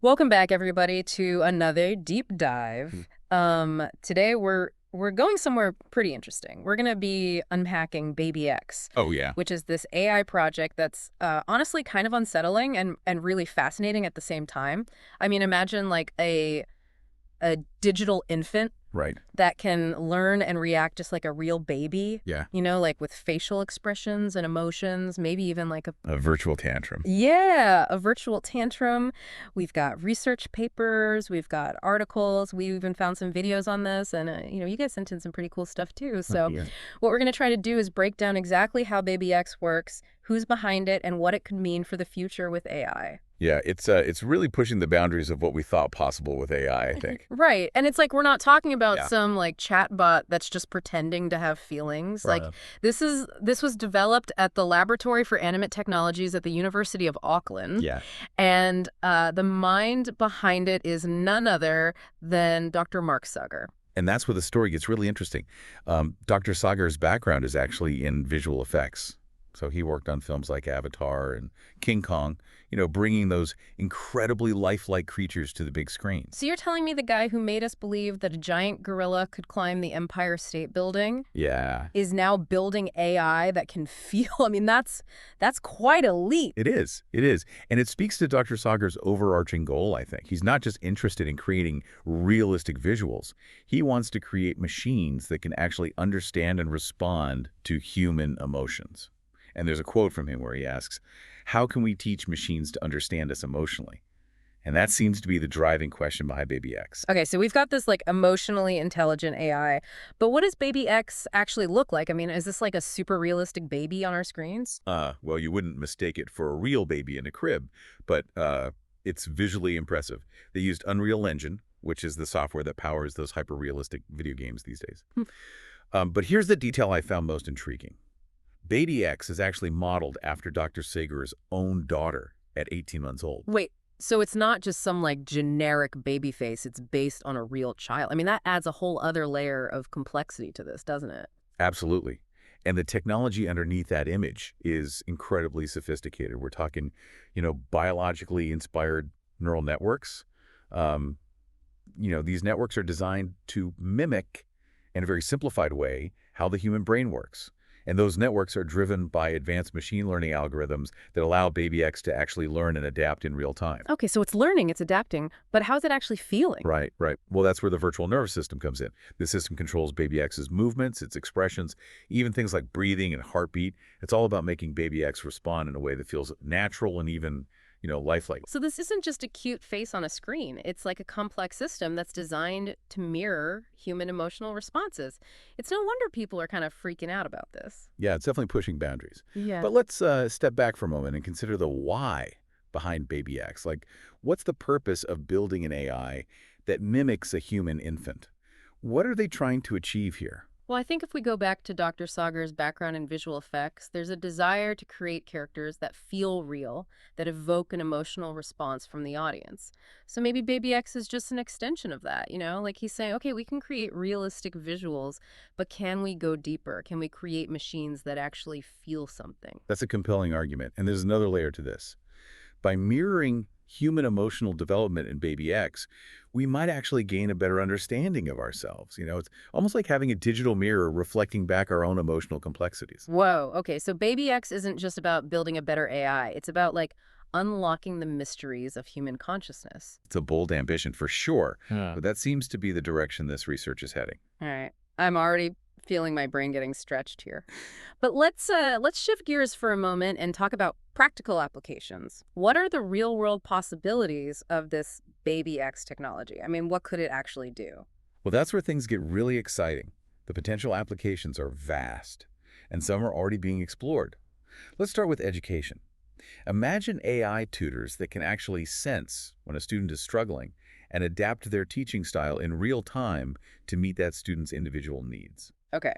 Welcome back, everybody, to another deep Mm. dive. Today we're going somewhere pretty interesting. We're gonna be unpacking Baby X, Oh, yeah. which is this AI project that's honestly kind of unsettling and really fascinating at the same time. I mean, imagine like a digital infant Right. that can learn and react just like a real baby, Yeah. like with facial expressions and emotions, maybe even like a A virtual tantrum. yeah, a virtual tantrum. We've got research papers, we've got articles, we even found some videos on this, and you guys sent in some pretty cool stuff too. So, Yeah. what we're going to try to do is break down exactly how Baby X works, who's behind it, and what it could mean for the future with AI. Yeah, it's really pushing the boundaries of what we thought possible with AI, I think. Right. And it's like we're not talking about Yeah. some like chatbot that's just pretending to have feelings. Like Right. this was developed at the Laboratory for Animate Technologies at the University of Auckland. Yeah. And the mind behind it is none other than Dr. Mark Sugar. And that's where the story gets really interesting. Dr. Sagar's background is actually in visual effects. So he worked on films like Avatar and King Kong, bringing those incredibly lifelike creatures to the big screen. So you're telling me the guy who made us believe that a giant gorilla could climb the Empire State Building Yeah, is now building AI that can feel? I mean, that's quite a leap. it is. It is. And it speaks to Dr. Sagar's overarching goal, I think. He's not just interested in creating realistic visuals. He wants to create machines that can actually understand and respond to human emotions. And there's a quote from him where he asks, "How can we teach machines to understand us emotionally?" And that seems to be the driving question behind Baby X. Okay, so we've got this like emotionally intelligent AI, but what does Baby X actually look like? I mean, is this like a super realistic baby on our screens? Well, you wouldn't mistake it for a real baby in a crib, but it's visually impressive. They used Unreal Engine, which is the software that powers those hyper-realistic video games these days. Hmm. But here's the detail I found most intriguing. Baby X is actually modeled after Dr. Sager's own daughter at 18 months old. Wait, so it's not just some like generic baby face, it's based on a real child. I mean, that adds a whole other layer of complexity to this, doesn't it? Absolutely. And the technology underneath that image is incredibly sophisticated. We're talking, biologically inspired neural networks. Um, these networks are designed to mimic, in a very simplified way, how the human brain works. And those networks are driven by advanced machine learning algorithms that allow Baby X to actually learn and adapt in real time. Okay, so it's learning, it's adapting, but how's it actually feeling? Right, right. Well, that's where the virtual nervous system comes in. The system controls Baby X's movements, its expressions, even things like breathing and heartbeat. It's all about making Baby X respond in a way that feels natural and even, lifelike. So this isn't just a cute face on a screen. It's like a complex system that's designed to mirror human emotional responses. It's no wonder people are kind of freaking out about this. Yeah, it's definitely pushing boundaries. Yeah. But let's step back for a moment and consider the why behind Baby X. Like, what's the purpose of building an AI that mimics a human infant? What are they trying to achieve here? Well, I think if we go back to Dr. Sagar's background in visual effects, there's a desire to create characters that feel real, that evoke an emotional response from the audience. So maybe Baby X is just an extension of that, Like he's saying, okay, we can create realistic visuals, but can we go deeper? Can we create machines that actually feel something? That's a compelling argument. And there's another layer to this. By mirroring human emotional development in Baby X, we might actually gain a better understanding of ourselves. It's almost like having a digital mirror reflecting back our own emotional complexities. Whoa, okay, so Baby X isn't just about building a better AI. It's about like unlocking the mysteries of human consciousness. It's a bold ambition for sure, Huh. but that seems to be the direction this research is heading. All right. I'm already feeling my brain getting stretched here. But let's shift gears for a moment and talk about practical applications. What are the real-world possibilities of this Baby X technology? I mean, what could it actually do? Well, that's where things get really exciting. The potential applications are vast, and some are already being explored. Let's start with education. Imagine AI tutors that can actually sense when a student is struggling and adapt their teaching style in real time to meet that student's individual needs. Okay.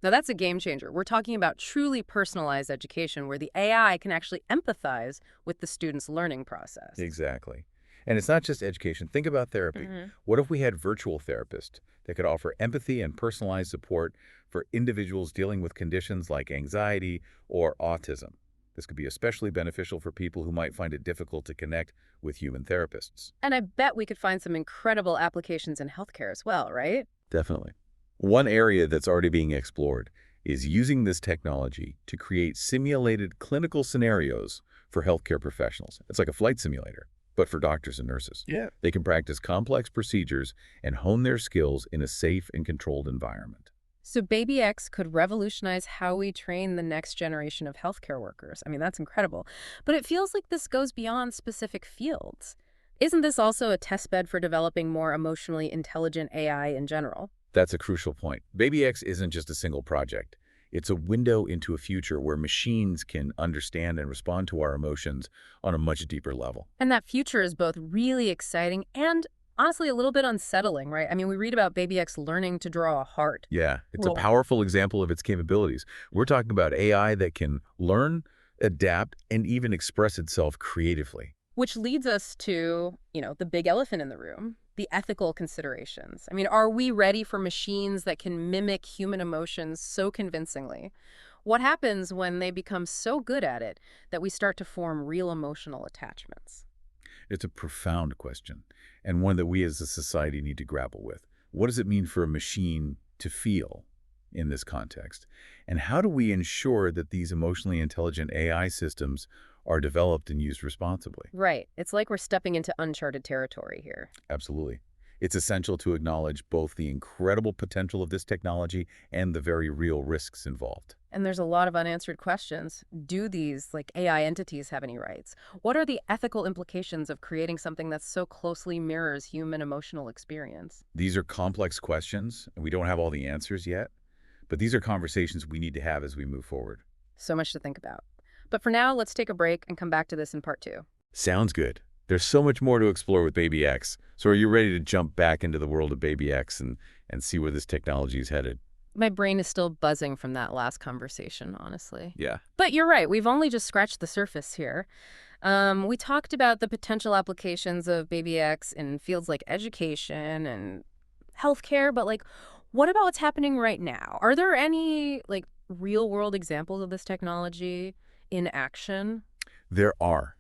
Now that's a game changer. We're talking about truly personalized education where the AI can actually empathize with the student's learning process. Exactly. And it's not just education. Think about therapy. Mhm. What if we had virtual therapists that could offer empathy and personalized support for individuals dealing with conditions like anxiety or autism? This could be especially beneficial for people who might find it difficult to connect with human therapists. And I bet we could find some incredible applications in healthcare as well, right? Definitely. One area that's already being explored is using this technology to create simulated clinical scenarios for healthcare professionals. It's like a flight simulator, but for doctors and nurses. Yeah. They can practice complex procedures and hone their skills in a safe and controlled environment. So Baby X could revolutionize how we train the next generation of healthcare workers. I mean, that's incredible. But it feels like this goes beyond specific fields. Isn't this also a testbed for developing more emotionally intelligent AI in general? That's a crucial point. Baby X isn't just a single project. It's a window into a future where machines can understand and respond to our emotions on a much deeper level. And that future is both really exciting and honestly a little bit unsettling, right? I mean, we read about Baby X learning to draw a heart. Yeah, it's a Well, powerful example of its capabilities. We're talking about AI that can learn, adapt, and even express itself creatively. which leads us to, the big elephant in the room, the ethical considerations. I mean, are we ready for machines that can mimic human emotions so convincingly? What happens when they become so good at it that we start to form real emotional attachments? It's a profound question, and one that we as a society need to grapple with. What does it mean for a machine to feel in this context? And how do we ensure that these emotionally intelligent AI systems are developed and used responsibly? Right. It's like we're stepping into uncharted territory here. Absolutely. It's essential to acknowledge both the incredible potential of this technology and the very real risks involved. And there's a lot of unanswered questions. Do these, AI entities have any rights? What are the ethical implications of creating something that so closely mirrors human emotional experience? These are complex questions, and we don't have all the answers yet, but these are conversations we need to have as we move forward. So much to think about. But for now, let's take a break and come back to this in part 2. Sounds good. There's so much more to explore with Baby X. So are you ready to jump back into the world of Baby X and see where this technology is headed? My brain is still buzzing from that last conversation, honestly. Yeah. But you're right. We've only just scratched the surface here. We talked about the potential applications of Baby X in fields like education and healthcare, but what about what's happening right now? Are there any real world examples of this technology in action? There are.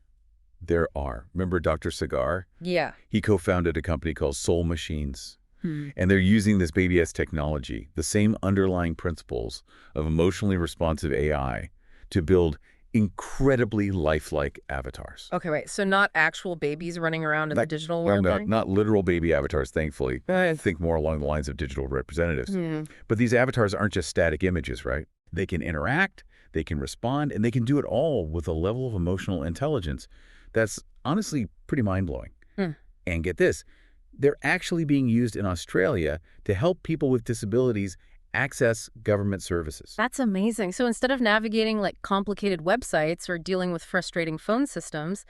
There are. Remember Dr. Sagar? Yeah. He co-founded a company called Soul Machines. Hmm. And they're using this Baby X technology, the same underlying principles of emotionally responsive AI, to build incredibly lifelike avatars. Okay, wait. So not actual babies running around in the digital world? Not literal baby avatars, thankfully. I think more along the lines of digital representatives. Hmm. But these avatars aren't just static images, right? They can interact, they can respond, and they can do it all with a level of emotional intelligence that's honestly pretty mind-blowing. Hmm. And get this, they're actually being used in Australia to help people with disabilities access government services. That's amazing. So instead of navigating complicated websites or dealing with frustrating phone systems,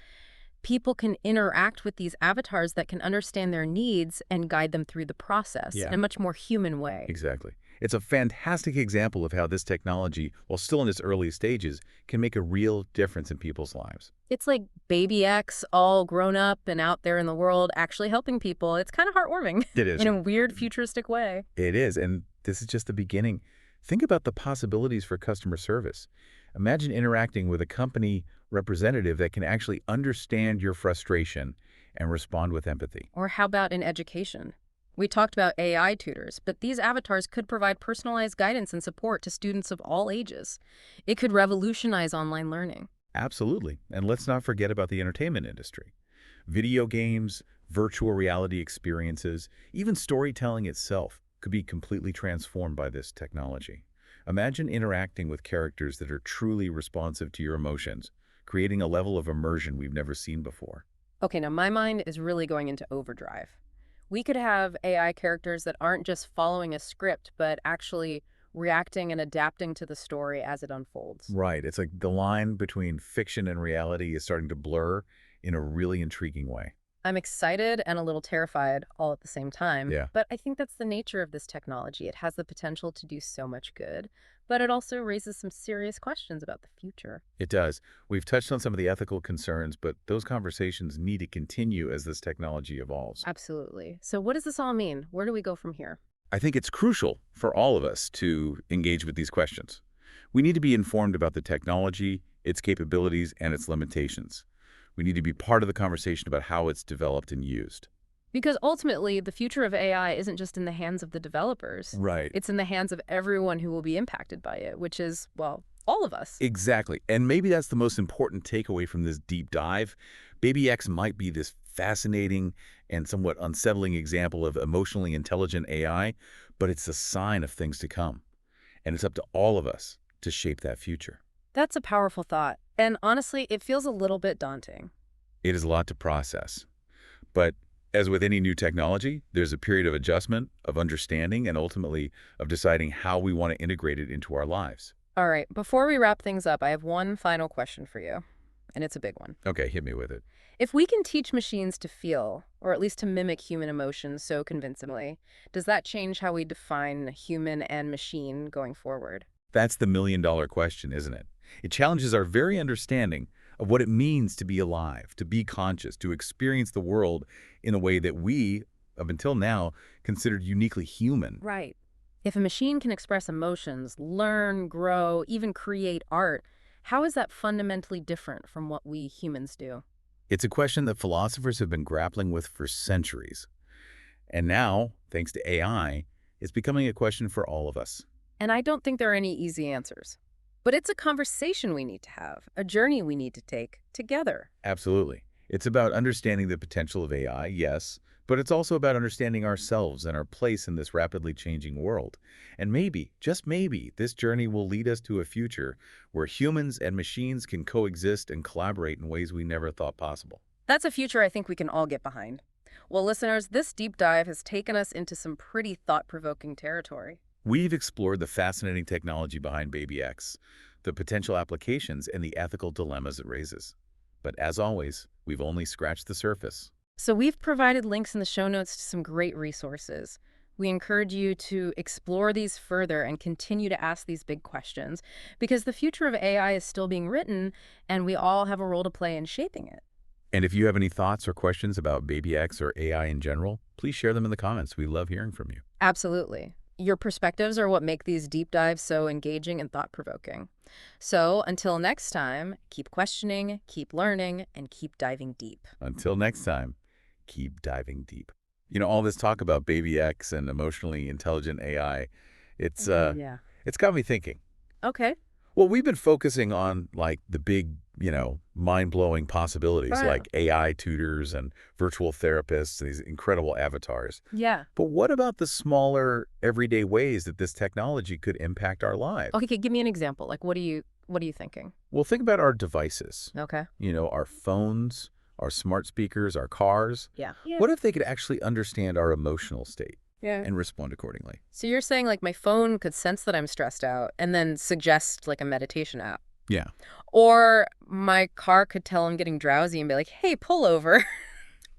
people can interact with these avatars that can understand their needs and guide them through the process in a much more human way. Exactly. It's a fantastic example of how this technology, while still in its early stages, can make a real difference in people's lives. It's like Baby X, all grown up and out there in the world, actually helping people. It's kind of heartwarming. It is. In a weird, futuristic way. It is, and this is just the beginning. Think about the possibilities for customer service. Imagine interacting with a company representative that can actually understand your frustration and respond with empathy. Or how about in education? We talked about AI tutors, but these avatars could provide personalized guidance and support to students of all ages. It could revolutionize online learning. Absolutely. And let's not forget about the entertainment industry. Video games, virtual reality experiences, even storytelling itself could be completely transformed by this technology. Imagine interacting with characters that are truly responsive to your emotions, creating a level of immersion we've never seen before. Okay, now my mind is really going into overdrive. We could have AI characters that aren't just following a script, but actually reacting and adapting to the story as it unfolds. Right. It's like the line between fiction and reality is starting to blur in a really intriguing way. I'm excited and a little terrified all at the same time. Yeah. But I think that's the nature of this technology. It has the potential to do so much good, but it also raises some serious questions about the future. It does. We've touched on some of the ethical concerns, but those conversations need to continue as this technology evolves. Absolutely. So what does this all mean? Where do we go from here? I think it's crucial for all of us to engage with these questions. We need to be informed about the technology, its capabilities, and its limitations. We need to be part of the conversation about how it's developed and used. Because ultimately, the future of AI isn't just in the hands of the developers. Right. It's in the hands of everyone who will be impacted by it, which is, well, all of us. Exactly. And maybe that's the most important takeaway from this deep dive. Baby X might be this fascinating and somewhat unsettling example of emotionally intelligent AI, but it's a sign of things to come. And it's up to all of us to shape that future. That's a powerful thought. And honestly, it feels a little bit daunting. It is a lot to process. But as with any new technology, there's a period of adjustment, of understanding, and ultimately of deciding how we want to integrate it into our lives. All right, before we wrap things up, I have one final question for you, and it's a big one. Okay, hit me with it. If we can teach machines to feel, or at least to mimic human emotions so convincingly, does that change how we define human and machine going forward? That's the million-dollar question, isn't it? It challenges our very understanding of what it means to be alive, to be conscious, to experience the world in a way that we, up until now, considered uniquely human. Right. If a machine can express emotions, learn, grow, even create art, how is that fundamentally different from what we humans do? It's a question that philosophers have been grappling with for centuries. And now, thanks to AI, it's becoming a question for all of us. And I don't think there are any easy answers. But it's a conversation we need to have, a journey we need to take together. Absolutely. It's about understanding the potential of AI, yes, but it's also about understanding ourselves and our place in this rapidly changing world. And maybe, just maybe, this journey will lead us to a future where humans and machines can coexist and collaborate in ways we never thought possible. That's a future I think we can all get behind. Well, listeners, this deep dive has taken us into some pretty thought-provoking territory. We've explored the fascinating technology behind Baby X, the potential applications, and the ethical dilemmas it raises. But as always, we've only scratched the surface. So we've provided links in the show notes to some great resources. We encourage you to explore these further and continue to ask these big questions because the future of AI is still being written and we all have a role to play in shaping it. And if you have any thoughts or questions about Baby X or AI in general, please share them in the comments. We love hearing from you. Absolutely. Your perspectives are what make these deep dives so engaging and thought-provoking. So until next time, keep questioning, keep learning, and keep diving deep. Until next time, keep diving deep. You know, all this talk about Baby X and emotionally intelligent AI, it's Yeah. it's got me thinking. Okay. Well, we've been focusing on like the big, mind-blowing possibilities Right. like AI tutors and virtual therapists, these incredible avatars. Yeah. But what about the smaller, everyday ways that this technology could impact our lives? Okay, give me an example. Like, what are you thinking? Well, think about our devices. Okay. Our phones, our smart speakers, our cars. Yeah. What if they could actually understand our emotional state Yeah. and respond accordingly? So you're saying like my phone could sense that I'm stressed out and then suggest like a meditation app. Yeah, Or my car could tell I'm getting drowsy and be like, hey, pull over.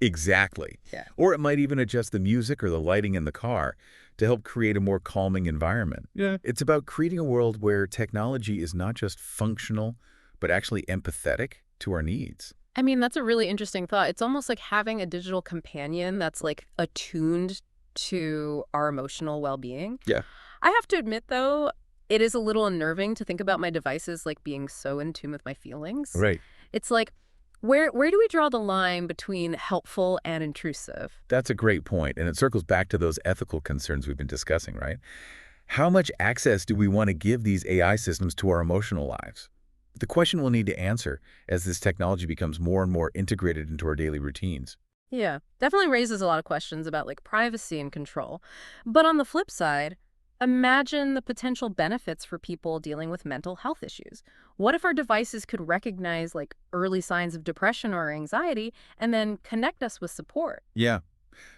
exactly. Yeah. Or it might even adjust the music or the lighting in the car to help create a more calming environment. Yeah. It's about creating a world where technology is not just functional, but actually empathetic to our needs. I mean, that's a really interesting thought. It's almost like having a digital companion that's like attuned to our emotional well-being. Yeah. I have to admit, though, it is a little unnerving to think about my devices like being so in tune with my feelings. Right. It's like, where do we draw the line between helpful and intrusive? That's a great point, and it circles back to those ethical concerns we've been discussing, right? How much access do we want to give these AI systems to our emotional lives? The question we'll need to answer as this technology becomes more and more integrated into our daily routines. Yeah, definitely raises a lot of questions about like privacy and control. But on the flip side, imagine the potential benefits for people dealing with mental health issues. What if our devices could recognize like early signs of depression or anxiety and then connect us with support? Yeah.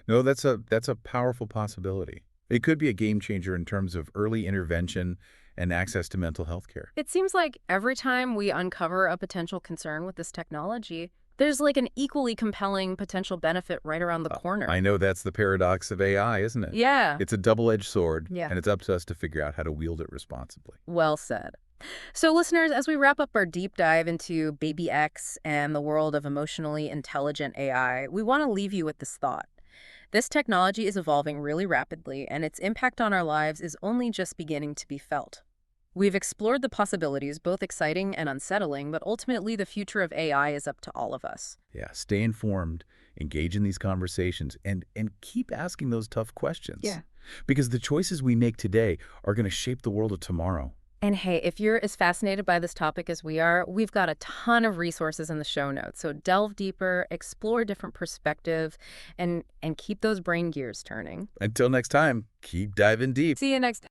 No, that's a powerful possibility. It could be a game changer in terms of early intervention and access to mental health care. It seems like every time we uncover a potential concern with this technology, there's like an equally compelling potential benefit right around the corner. I know that's the paradox of AI, isn't it? Yeah. It's a double-edged sword, Yeah. and it's up to us to figure out how to wield it responsibly. Well said. So listeners, as we wrap up our deep dive into Baby X and the world of emotionally intelligent AI, we want to leave you with this thought. This technology is evolving really rapidly, and its impact on our lives is only just beginning to be felt. We've explored the possibilities, both exciting and unsettling, but ultimately the future of AI is up to all of us. Yeah, stay informed, engage in these conversations, and keep asking those tough questions. Yeah. Because the choices we make today are going to shape the world of tomorrow. And hey, if you're as fascinated by this topic as we are, we've got a ton of resources in the show notes. So delve deeper, explore different perspectives, and keep those brain gears turning. Until next time, keep diving deep. See you next